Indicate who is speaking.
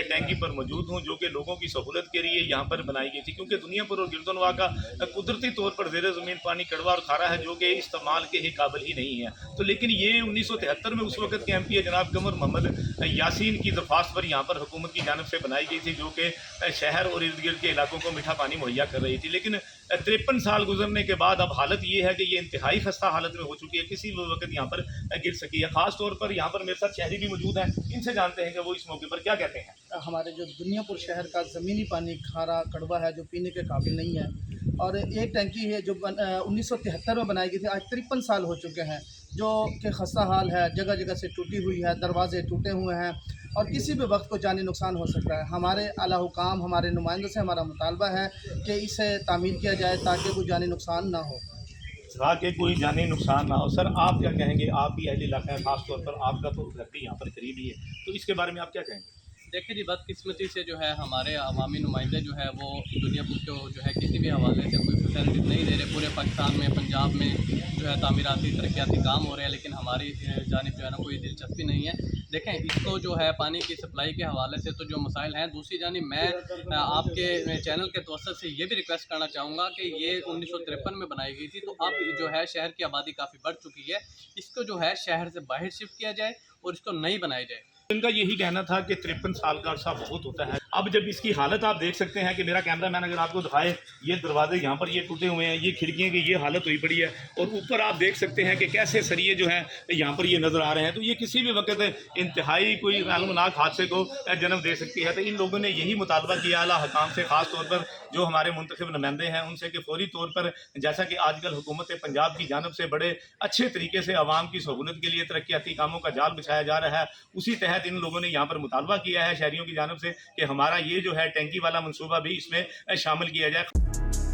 Speaker 1: टैंकी पर मौजूद हूँ, जो कि लोगों की सहूलत के लिए यहाँ पर बनाई गई थी, क्योंकि दुनिया पर और गिरदोनवा का कुदरती तौर पर ज़ेर ज़मीन पानी कड़वा और खारा है, जो कि इस्तेमाल के ही काबिल ही नहीं है। तो लेकिन ये 1973 में उस वक्त के MP जनाब कमर मोहम्मद यासीन की दरख्वास्त पर यहाँ पर हुकूमत की जानब से बनाई गई थी, जो कि शहर और इर्द गिर्द के इलाकों को मीठा पानी मुहैया कर रही थी। लेकिन 53 साल गुजरने के बाद अब हालत ये है कि ये इंतहाई खस्ता हालत में हो चुकी है, किसी भी वक्त यहाँ पर गिर सकी है। ख़ास तौर पर यहाँ पर मेरे साथ शहरी भी मौजूद हैं, इनसे जानते हैं कि वो इस मौके पर क्या कहते हैं।
Speaker 2: हमारे जो दुनियापुर शहर का ज़मीनी पानी खारा कड़वा है, जो पीने के काबिल नहीं है, और एक टंकी है जो 1973 में बनाई गई थी, आज 53 साल हो चुके हैं, जो कि खस्ता हाल है, जगह जगह से टूटी हुई है, दरवाजे टूटे हुए हैं और किसी भी वक्त को जानी नुकसान हो सकता है। हमारे आला हुकाम, हमारे नुमाइंदों से हमारा मुतालबा है कि इसे तामीर किया जाए ताकि कोई जानी नुकसान ना हो।
Speaker 1: ताकि कोई जानी नुकसान ना हो। सर आप क्या कहेंगे, आप भी अहले इलाका है, ख़ास तौर पर आपका तो घर भी यहाँ पर करीब ही है, तो इसके बारे में आप क्या कहेंगे।
Speaker 3: देखिए जी, बदकिस्मती से जो है हमारे अवामी नुमाइंदे जो है वो दुनियापुर को जो है किसी भी हवाले से कोई फैसिलिटीज़ नहीं दे रहे। पूरे पाकिस्तान में, पंजाब में जो है तामीराती तरक्याती काम हो रहे हैं, लेकिन हमारी जानिब जो है ना कोई दिलचस्पी नहीं है। देखें, इसको जो है पानी की सप्लाई के हवाले से तो जो मसाइल हैं, दूसरी जानिब मैं आपके चैनल के तवज्जुह से ये भी रिक्वेस्ट करना चाहूँगा कि ये 1953 में बनाई गई थी, तो अब जो है शहर की आबादी काफ़ी बढ़ चुकी है, इसको जो है शहर से बाहर शिफ्ट किया जाए और इसको नहीं बनाई जाए।
Speaker 1: इनका यही कहना था कि 53 साल का अरसा बहुत होता है। अब जब इसकी हालत आप देख सकते हैं कि मेरा कैमरामैन अगर आपको दिखाए, ये दरवाजे यहाँ पर ये टूटे हुए हैं, ये खिड़कियाँ की ये हालत हुई पड़ी है, और ऊपर आप देख सकते हैं कि कैसे सरिये जो हैं यहाँ पर ये नज़र आ रहे हैं। तो ये किसी भी वक्त इंतहाई कोई अलमनाक हादसे को जन्म दे सकती है। तो इन लोगों ने यही मुतालबा किया आला हकाम से, ख़ास तौर पर जो हमारे मुंतखब नुमाइंदे हैं उनसे, कि फौरी तौर पर जैसा कि आजकल हुकूमत पंजाब की जानब से बड़े अच्छे तरीके से आवाम की सहूलत के लिए तरक्याती कामों का जाल बिछाया जा रहा है, उसी तहत इन लोगों ने यहाँ पर मुतालबा किया है शहरियों की जानब से कि हमारा ये जो है टैंकी वाला मनसूबा भी इसमें शामिल किया जाए।